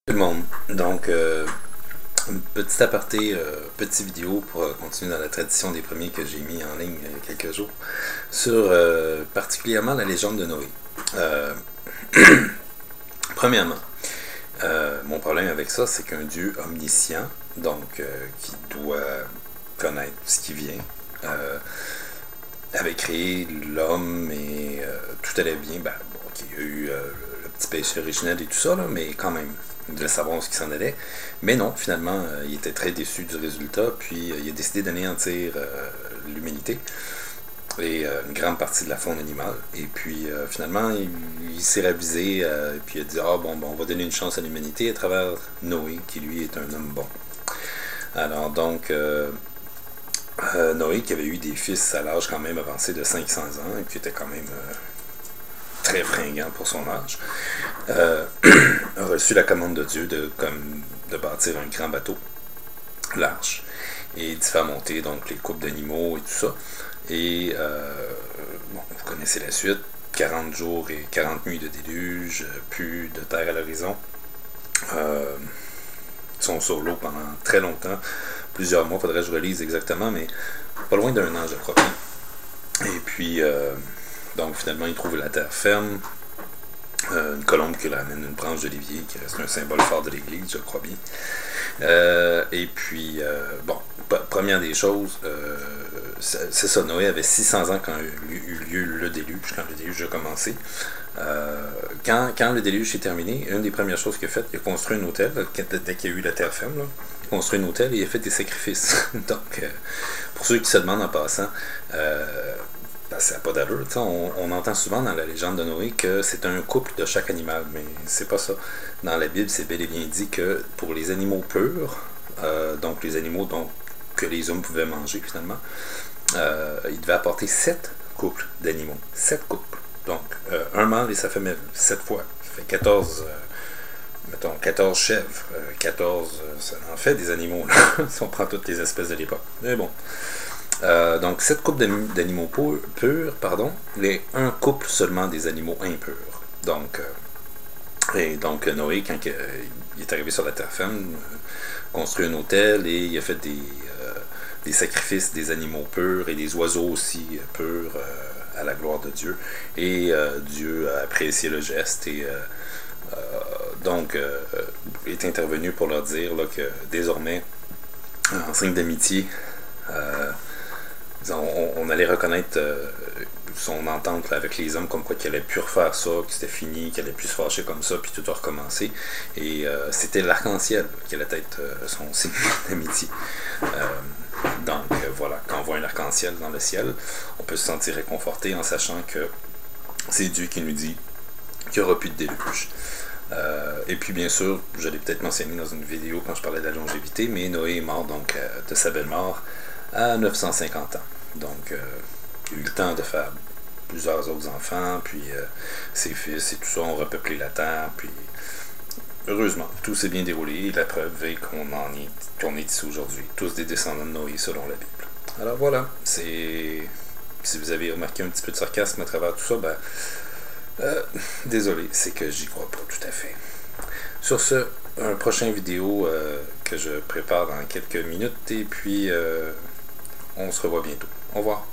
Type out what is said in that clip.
Tout le monde. Donc, une petite aparté, petite vidéo pour continuer dans la tradition des premiers que j'ai mis en ligne il y a quelques jours, sur particulièrement la légende de Noé. Premièrement, mon problème avec ça, c'est qu'un Dieu omniscient, donc qui doit connaître ce qui vient, avait créé l'homme et tout allait bien. Ben, bon, il y a eu le petit péché originel et tout ça, là, mais quand même, il devait savoir ce qui s'en allait. Mais non, finalement, il était très déçu du résultat, puis il a décidé d'anéantir l'humanité et une grande partie de la faune animale. Et puis finalement, il s'est ravisé, et puis il a dit ah bon, on va donner une chance à l'humanité à travers Noé, qui lui est un homme bon. Alors donc, Noé, qui avait eu des fils à l'âge quand même avancé de 500 ans, et qui était quand même très fringant pour son âge, a reçu la commande de Dieu de bâtir un grand bateau, l'arche, et d'y faire monter donc les couples d'animaux et tout ça. Et bon, vous connaissez la suite, 40 jours et 40 nuits de déluge, plus de terre à l'horizon. Ils sont sur l'eau pendant très longtemps, plusieurs mois, faudrait que je relise exactement, mais pas loin d'un an, je crois. Et puis, donc finalement, ils trouvent la terre ferme, une colombe qui leur amène une branche d'olivier, qui reste un symbole fort de l'église, je crois bien. Et puis, bon, première des choses, c'est ça, Noé avait 600 ans quand a eu lieu le déluge, quand le déluge a commencé. Quand le déluge s'est terminé, une des premières choses qu'il a faites, il a construit un hôtel, dès qu'il y a eu la terre ferme, là, il a construit un hôtel et il a fait des sacrifices. Donc, pour ceux qui se demandent en passant, ben, ça n'a pas d'allure. On entend souvent dans la légende de Noé que c'est un couple de chaque animal, mais c'est pas ça. Dans la Bible, c'est bel et bien dit que pour les animaux purs, donc les animaux que les hommes pouvaient manger finalement, il devait apporter 7 couples d'animaux. 7 couples. Donc, un mâle et sa femelle, 7 fois. Ça fait 14, mettons, 14 chèvres. 14, ça en fait des animaux, là, si on prend toutes les espèces de l'époque. Mais bon. Donc, 7 couples d'animaux purs, pardon, un couple seulement des animaux impurs. Donc, et donc Noé, quand il est arrivé sur la terre ferme, construit un hôtel et il a fait des sacrifices des animaux purs et des oiseaux aussi purs à la gloire de Dieu. Et Dieu a apprécié le geste et donc est intervenu pour leur dire là, que désormais, en signe d'amitié, on allait reconnaître son entente là, avec les hommes, comme quoi qu'il allait plus refaire ça, que c'était fini, qu'il allait plus se fâcher comme ça, puis tout a recommencé. Et c'était l'arc-en-ciel qui allait être son signe d'amitié. Donc voilà, quand on voit un arc-en-ciel dans le ciel, on peut se sentir réconforté en sachant que c'est Dieu qui nous dit qu'il n'y aura plus de déluge. Et puis bien sûr, je l'ai peut-être mentionné dans une vidéo quand je parlais de la longévité, mais Noé est mort donc de sa belle mort à 950 ans. Donc, il a eu le temps de faire plusieurs autres enfants, puis ses fils et tout ça ont repeuplé la terre, puis heureusement, tout s'est bien déroulé, et la preuve est qu'on est ici aujourd'hui, tous des descendants de Noé selon la Bible. Alors voilà, si vous avez remarqué un petit peu de sarcasme à travers tout ça, ben, désolé, c'est que j'y crois pas tout à fait. Sur ce, un prochain vidéo que je prépare dans quelques minutes, et puis on se revoit bientôt. Au revoir.